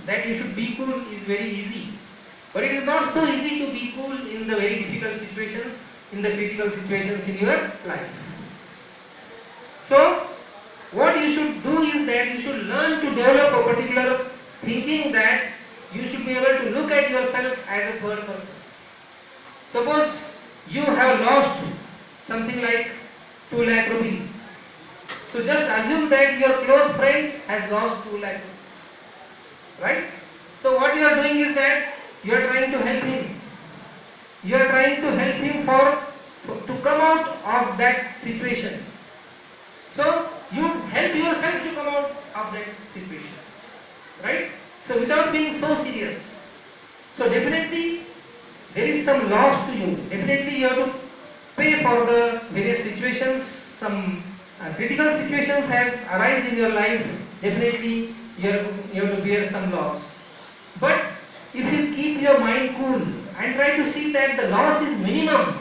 that you should be cool is very easy. But it is not so easy to be cool in the very difficult situations, in the critical situations in your life. So, what you should do is that you should learn to develop a particular thinking that you should be able to look at yourself as a third person. Suppose you have lost something like 2 lakh rupees. So just assume that your close friend has lost 2 lakh rupees. Right? So what you are doing is that you are trying to help him. You are trying to help him to come out of that situation. So you help yourself to come out of that situation. Right? So without being so serious. So definitely there is some loss to you. Definitely you have to pay for the various situations. Some critical situations has arisen in your life. Definitely you have to bear some loss. But if you keep your mind cool and try to see that the loss is minimum,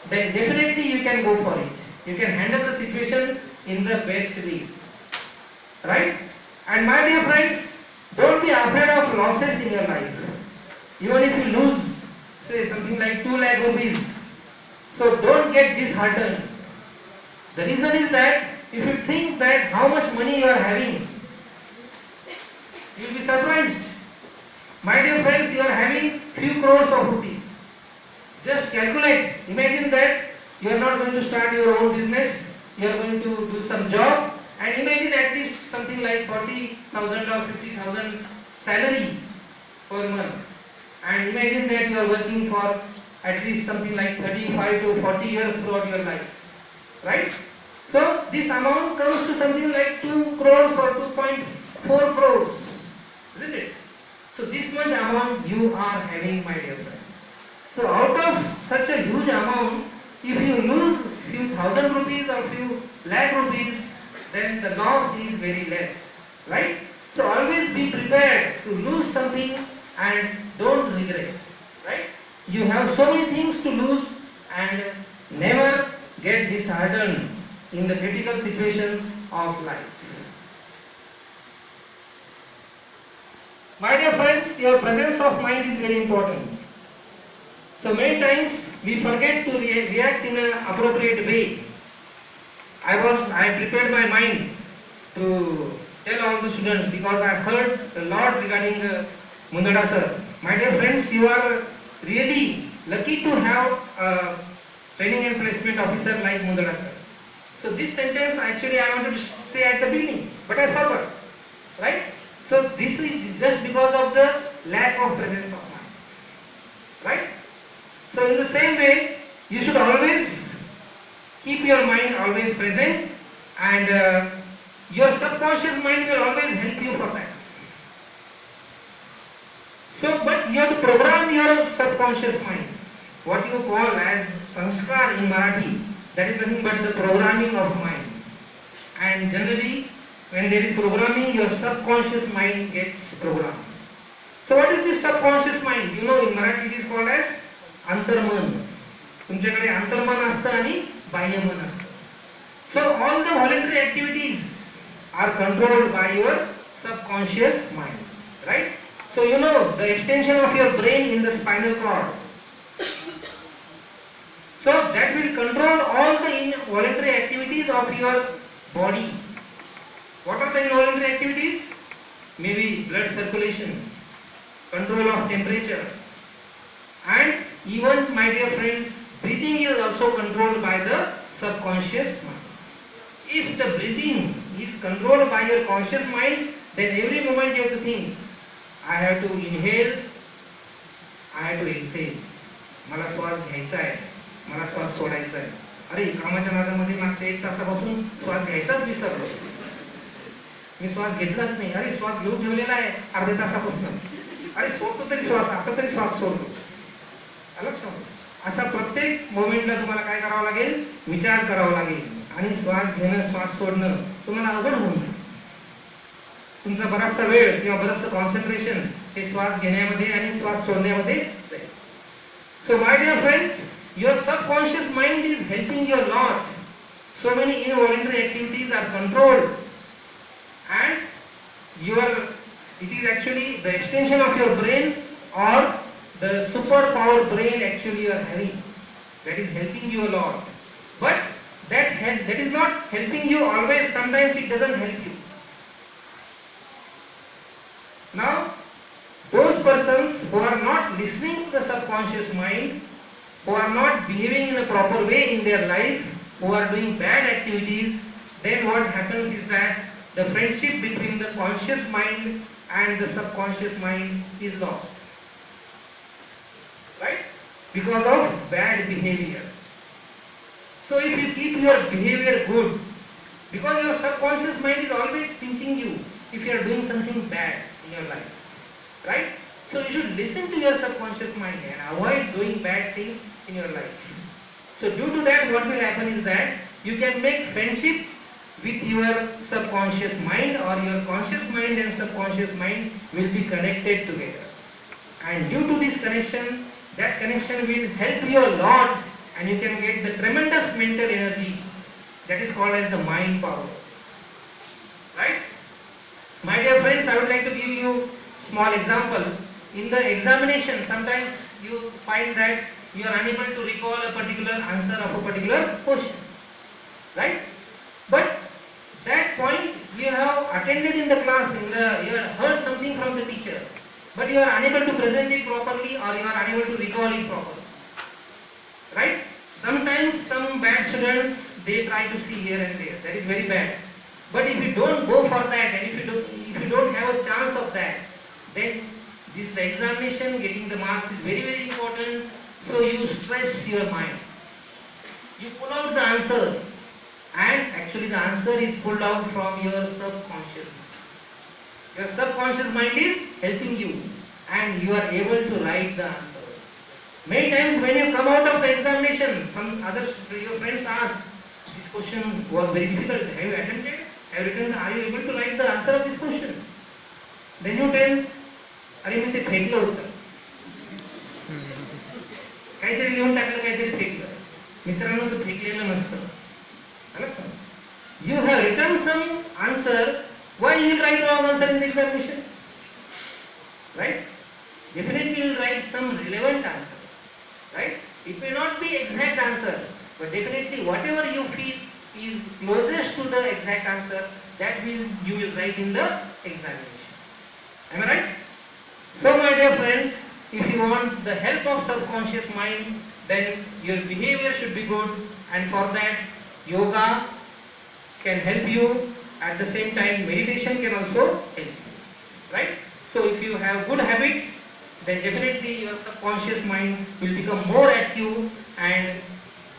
then definitely you can go for it. You can handle the situation in the best way. Right? And my dear friends, don't be afraid of losses in your life. Even if you lose, say something like 2 lakh rupees, so don't get disheartened. The reason is that if you think that how much money you are having, you will be surprised. My dear friends, you are having few crores of rupees. Just calculate. Imagine that you are not going to start your own business. You are going to do some job, and imagine at least something like 40,000 or 50,000 salary per month. And imagine that you are working for at least something like 35 to 40 years throughout your life. Right? So this amount comes to something like 2 crores or 2.4 crores. Isn't it? So this much amount you are having, my dear friends. So out of such a huge amount, if you lose few thousand rupees or few lakh rupees, then the loss is very less. Right? So always be prepared to lose something and don't regret. Right? You have so many things to lose, and never get disheartened in the critical situations of life. My dear friends, your presence of mind is very important. So many times we forget to react in an appropriate way. I prepared my mind to tell all the students because I heard a lot regarding Mundada sir. My dear friends, you are really lucky to have a training and placement officer like Mundada sir. So this sentence actually I wanted to say at the beginning, but I forgot. Right? So this is just because of the lack of presence of mind. Right? So in the same way, you should always keep your mind always present, and your subconscious mind will always help you for that. So, but you have to program your subconscious mind. What you call as sanskar in Marathi, that is nothing but the programming of mind. And generally, when there is programming, your subconscious mind gets programmed. So what is this subconscious mind? You know, in Marathi it is called as अंतर्मन. तुमच्याकडे अंतर्मन असतं आणि बाह्यमन असतं. So all the voluntary activities are controlled by your subconscious mind, right? So you know the extension of your brain in the spinal cord. So that will control all the involuntary activities of your body. What are the involuntary activities? Maybe blood circulation, control of temperature, and even, my dear friends, breathing is also controlled by the subconscious mind. If the breathing is controlled by your conscious mind, then every moment you have to think, I have to inhale, I have to exhale. मला श्वास घ्यायचा आहे, मला श्वास सोडायचा आहे. अरे कामाच्या नादामध्ये मागच्या 1 तासापासून श्वास घ्यायचाच विसरलो. मी श्वास घेतलाच नाही. अरे श्वास घेऊन ठेवलेला आहे अर्ध्या तासापासून. अरे सोडतो तरी श्वास, आता तरी श्वास सोडतो. असा प्रत्येक मोमेंटला तुम्हाला काय करावं लागेल? विचार करावा लागेल, आणि श्वास घेणं श्वास सोडणं तुम्हाला अवघड होऊन जाईल. तुमचा बराचसा वेळ किंवा बरचसं कॉन्सन्ट्रेशन हे श्वास घेण्यामध्ये आणि श्वास सोडण्यामध्ये जाईल. So my dear friends, your subconscious mind is helping you a lot. So many involuntary activities are controlled, and your It is actually the extension of your brain or the superpower brain actually you are having. That is helping you a lot. But that is not helping you always. Sometimes it doesn't help you. Now, those persons who are not listening to the subconscious mind, who are not behaving in a proper way in their life, who are doing bad activities, then what happens is that the friendship between the conscious mind and the subconscious mind is lost. Right? Because of bad behavior. So if you keep your behavior good, because your subconscious mind is always pinching you if you are doing something bad in your life. Right? So you should listen to your subconscious mind and avoid doing bad things in your life. So due to that, what will happen is that you can make friendship with your subconscious mind, or your conscious mind and subconscious mind will be connected together. And due to this connection, that connection will help you a lot, and you can get the tremendous mental energy that is called as the mind power. Right? My dear friends, I would like to give you small example. In the examination, sometimes you find that you are unable to recall a particular answer of a particular question. Right? But that point you have attended in the class, you have heard something from the teacher, but you are unable to present it properly, or you are unable to recall it properly. Right? Sometimes some bad students, they try to see here and there. That is very bad. But if you don't go for that, and if you don't have a chance of that, then the examination, getting the marks is very, very important. So you stress your mind. You pull out the answer, and actually the answer is pulled out from your subconscious mind. Your subconscious mind is helping you, and you are able to write the answer. Many times when you come out of the examination, your friends ask, this question was very difficult. Have you attempted? Have you written? Are you able to write the answer of this question? Then you tell, अरे मी ते फेकलं होतं, काहीतरी लिहून टाकलं, काहीतरी फेकलं. मित्रांनो, तो फेकलेलं नसतं. You have written some answer. Why you will write wrong answer in the examination? Right? Definitely you will write some relevant answer. Right? It may not be exact answer, but definitely whatever you feel is closest to the exact answer, that you will write in the examination. Am I right? So my dear friends, if you want the help of subconscious mind, then your behavior should be good, and for that yoga can help you. At the same time, meditation can also help you. Right? So if you have good habits, then definitely your subconscious mind will become more active and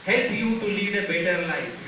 help you to lead a better life.